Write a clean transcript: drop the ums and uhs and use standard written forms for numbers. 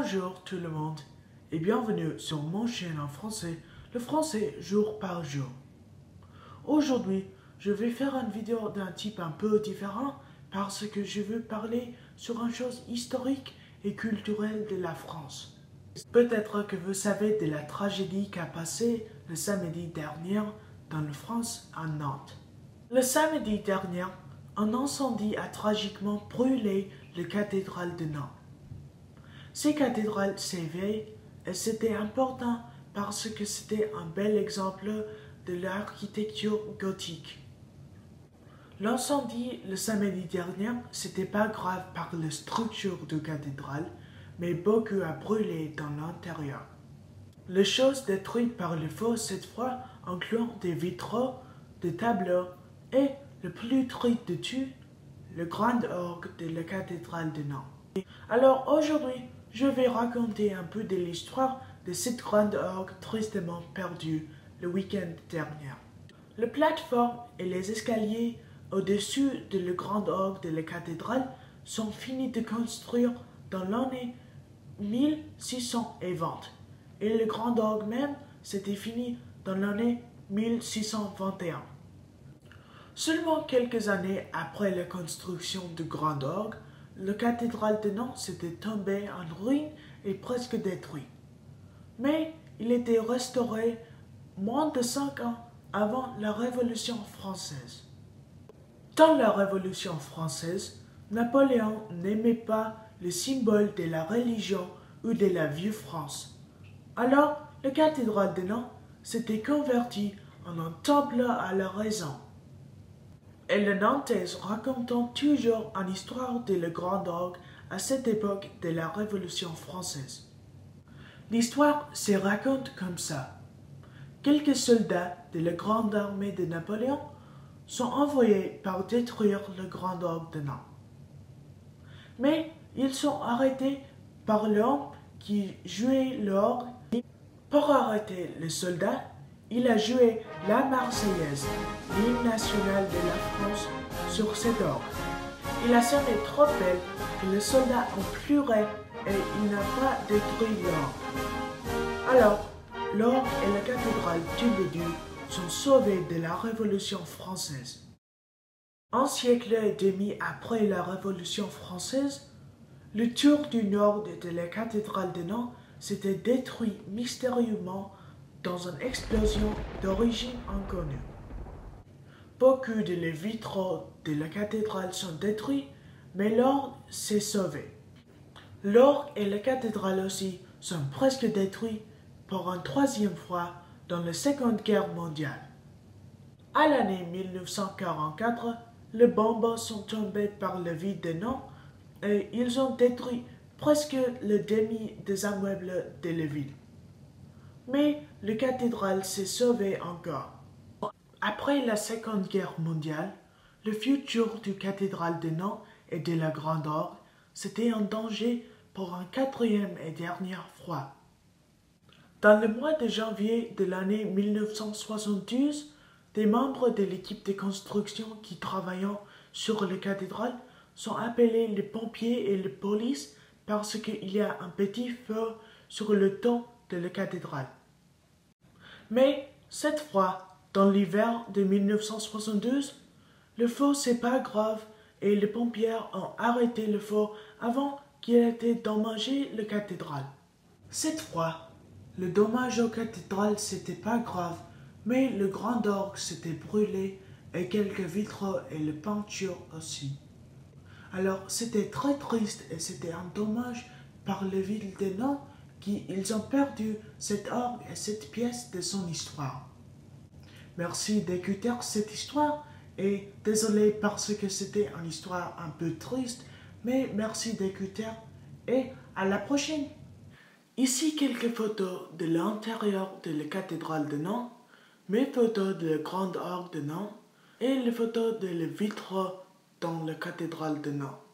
Bonjour tout le monde et bienvenue sur mon chaîne en français, le français jour par jour. Aujourd'hui, je vais faire une vidéo d'un type un peu différent parce que je veux parler sur une chose historique et culturelle de la France. Peut-être que vous savez de la tragédie qu'a passé le samedi dernier dans la France à Nantes. Le samedi dernier, un incendie a tragiquement brûlé la cathédrale de Nantes. Ces cathédrales s'éveillent et c'était important parce que c'était un bel exemple de l'architecture gothique. L'incendie le samedi dernier, c'était pas grave par la structure de cathédrale, mais beaucoup a brûlé dans l'intérieur. Les choses détruites par le feu cette fois incluent des vitraux, des tableaux et, le plus triste de tout, le grand orgue de la cathédrale de Nantes. Alors aujourd'hui, je vais raconter un peu de l'histoire de cette grande orgue tristement perdue le week-end dernier. La plateforme et les escaliers au-dessus de la grande orgue de la cathédrale sont finis de construire dans l'année 1620 et le grand orgue même s'était fini dans l'année 1621. Seulement quelques années après la construction du grand orgue, la cathédrale de Nantes s'était tombée en ruine et presque détruite. Mais il était restauré moins de 5 ans avant la Révolution française. Dans la Révolution française, Napoléon n'aimait pas le symbole de la religion ou de la vieux France. Alors, la cathédrale de Nantes s'était convertie en un temple à la raison. Et les Nantais racontant toujours une histoire de la grande orgue à cette époque de la Révolution française. L'histoire se raconte comme ça. Quelques soldats de la grande armée de Napoléon sont envoyés pour détruire le grand orgue de Nantes. Mais ils sont arrêtés par l'homme qui jouait l'orgue. Pour arrêter les soldats, il a joué la Marseillaise, l'hymne national de la France, sur cet orgue. Il a sonné trop belle que les soldats ont pleuré et il n'a pas détruit l'orgue. Alors, l'orgue et la cathédrale tous les deux sont sauvés de la Révolution française. Un siècle et demi après la Révolution française, le tour du nord de la cathédrale de Nantes s'était détruit mystérieusement dans une explosion d'origine inconnue. Beaucoup de les vitraux de la cathédrale sont détruits, mais l'orgue s'est sauvé. L'orgue et la cathédrale aussi sont presque détruits pour une troisième fois dans la Seconde Guerre mondiale. À l'année 1944, les bombes sont tombées par la ville de Nantes et ils ont détruit presque le demi des immeubles de la ville. Mais la cathédrale s'est sauvée encore. Après la Seconde Guerre mondiale, le futur du cathédrale de Nantes et de la Grande Orgue c'était en danger pour une quatrième et dernière fois. Dans le mois de janvier de l'année 1972, des membres de l'équipe de construction qui travaillaient sur la cathédrale sont appelés les pompiers et la police parce qu'il y a un petit feu sur le toit de la cathédrale. Mais cette fois, dans l'hiver de 1972, le feu c'est pas grave et les pompiers ont arrêté le feu avant qu'il ait endommagé la cathédrale. Cette fois, le dommage aux cathédrales c'était pas grave, mais le grand orgue s'était brûlé et quelques vitraux et les peintures aussi. Alors c'était très triste et c'était un dommage par la ville de Nantes qu'ils ont perdu cet orgue et cette pièce de son histoire. Merci d'écouter cette histoire et désolé parce que c'était une histoire un peu triste, mais merci d'écouter et à la prochaine. Ici quelques photos de l'intérieur de la cathédrale de Nantes, mes photos de la grande orgue de Nantes et les photos de les vitraux dans la cathédrale de Nantes.